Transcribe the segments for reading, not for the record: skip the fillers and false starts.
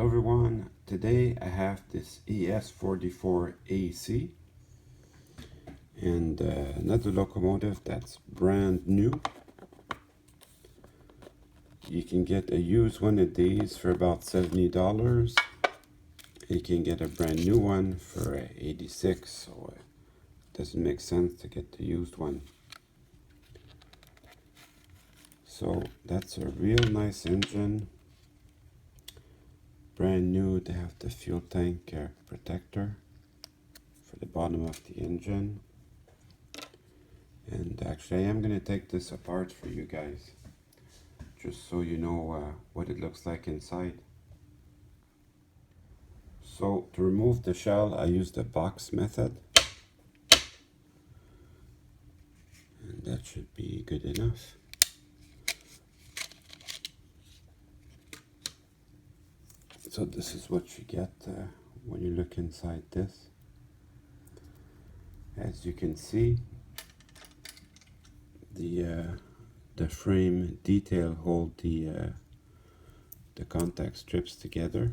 Hello everyone, today I have this ES44ac and another locomotive that's brand new. You can get a used one of these for about $70. You can get a brand new one for $86, so it doesn't make sense to get the used one. So that's a real nice engine. Brand new. They have the fuel tank protector for the bottom of the engine. And actually I am going to take this apart for you guys, just so you know what it looks like inside. So to remove the shell, I used the box method. And that should be good enough. So this is what you get when you look inside this. As you can see, the frame detail hold the contact strips together.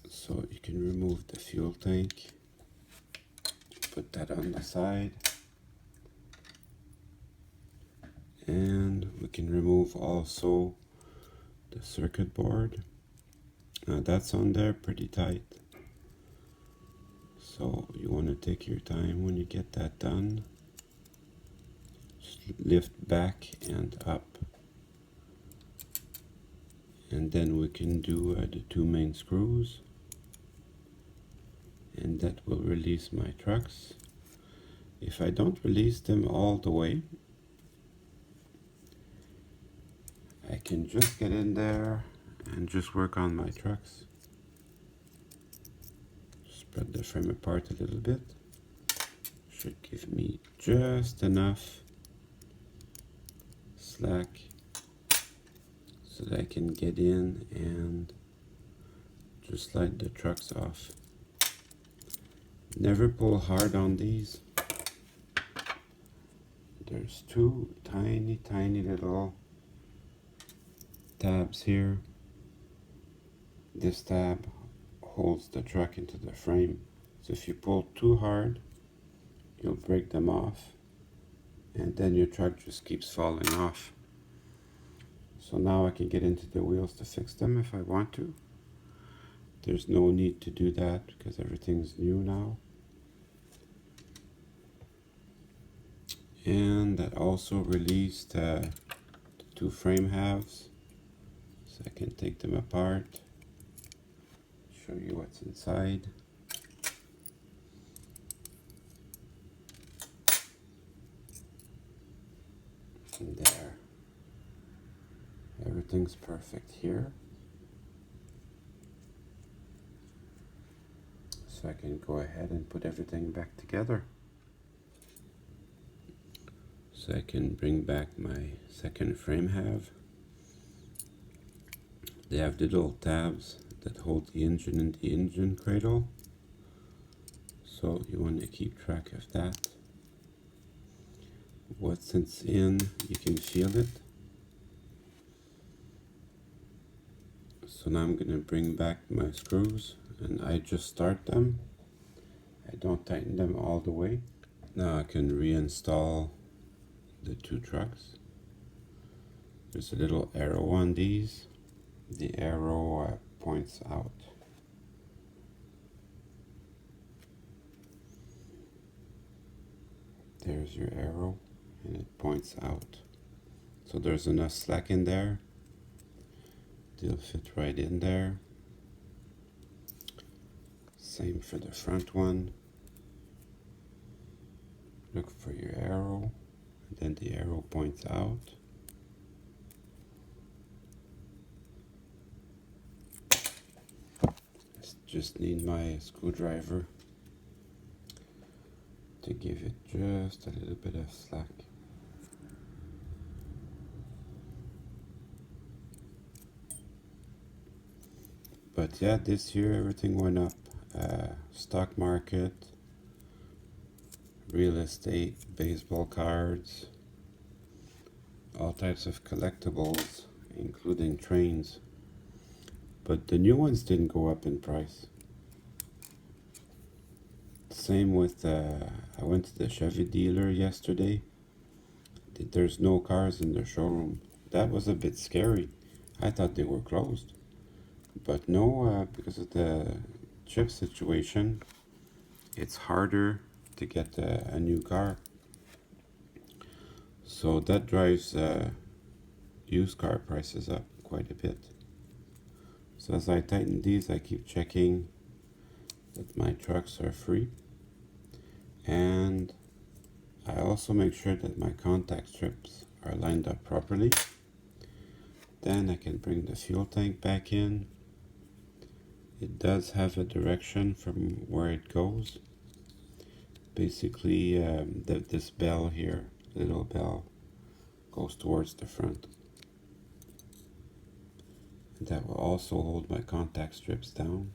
So you can remove the fuel tank, put that on the side, and we can remove also the circuit board. That's on there pretty tight, so you want to take your time when you get that done. Just lift back and up, and then we can do the two main screws, and that will release my trucks. If I don't release them all the way, I can just get in there and just work on my trucks. Spread the frame apart a little bit. Should give me just enough slack so that I can get in and just slide the trucks off. Never pull hard on these. There's two tiny little tabs here. This tab holds the truck into the frame, so if you pull too hard, you'll break them off, and then your truck just keeps falling off. So now I can get into the wheels to fix them if I want to. There's no need to do that because everything's new now. And that also released the two frame halves, so I can take them apart, show you what's inside. And there, everything's perfect here. So I can go ahead and put everything back together. So I can bring back my second frame half. They have the little tabs that hold the engine in the engine cradle, so you want to keep track of that. Once it's in, you can feel it. So now I'm going to bring back my screws, and I just start them. I don't tighten them all the way. Now I can reinstall the two trucks. There's a little arrow on these. The arrow points out. There's your arrow, and it points out. So there's enough slack in there. They'll fit right in there. Same for the front one. Look for your arrow, and then the arrow points out. Just need my screwdriver to give it just a little bit of slack. But yeah, this year everything went up. Stock market, real estate, baseball cards, all types of collectibles, including trains. but the new ones didn't go up in price. Same with, I went to the Chevy dealer yesterday. There's no cars in the showroom. That was a bit scary. I thought they were closed. But no, because of the chip situation, it's harder to get a new car. So that drives used car prices up quite a bit. So as I tighten these, I keep checking that my trucks are free. And I also make sure that my contact strips are lined up properly. Then I can bring the fuel tank back in. It does have a direction from where it goes. Basically, this bell here, little bell, goes towards the front. And that will also hold my contact strips down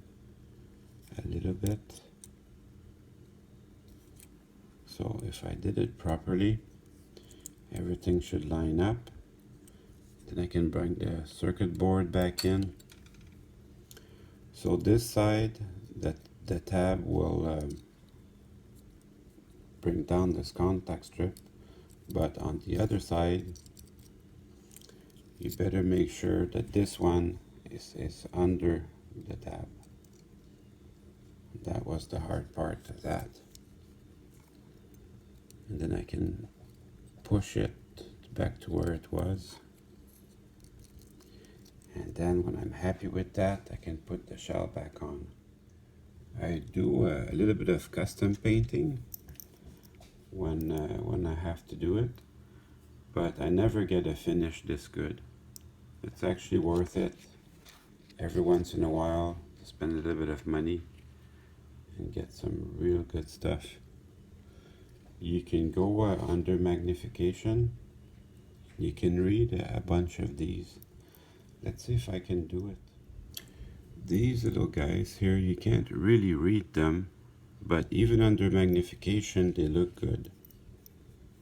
a little bit. So if I did it properly, everything should line up. Then I can bring the circuit board back in. So this side, the tab will bring down this contact strip, but on the other side, you better make sure that this one is under the tab. That was the hard part of that. And then I can push it back to where it was. And then when I'm happy with that, I can put the shell back on. I do a little bit of custom painting when I have to do it, but I never get a finish this good. It's actually worth it every once in a while to spend a little bit of money and get some real good stuff. You can go under magnification. You can read a bunch of these. Let's see if I can do it. These little guys here, you can't really read them, but even under magnification, they look good.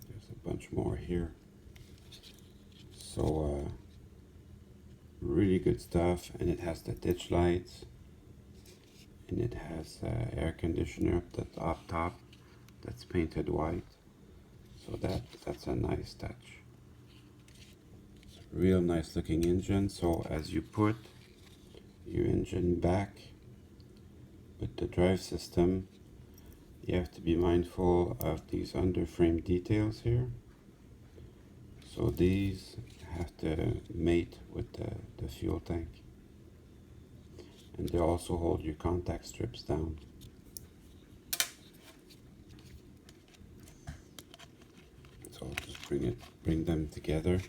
There's a bunch more here. So, really good stuff, and it has the ditch lights, and it has air conditioner up top that's painted white. So that's a nice touch. It's a real nice looking engine. So as you put your engine back with the drive system, you have to be mindful of these underframe details here. So these have to mate with the fuel tank. And they also hold your contact strips down. So I'll just bring them together.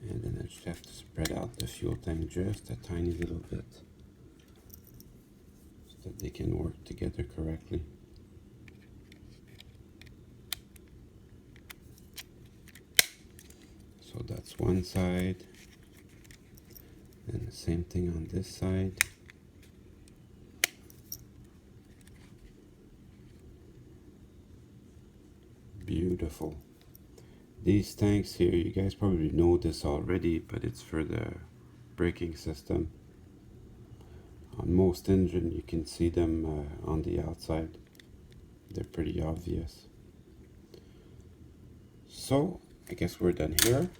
And then I just have to spread out the fuel tank just a tiny little bit so that they can work together correctly. So that's one side, and the same thing on this side. Beautiful. These tanks here, you guys probably know this already, but it's for the braking system. On most engines, you can see them on the outside. They're pretty obvious. So, I guess we're done here.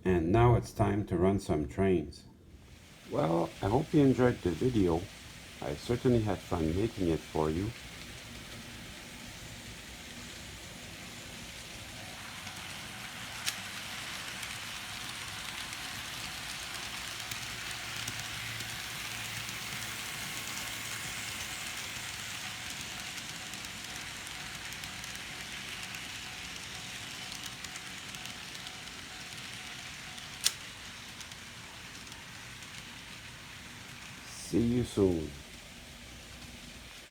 And now it's time to run some trains. Well, I hope you enjoyed the video. I certainly had fun making it for you. See you soon.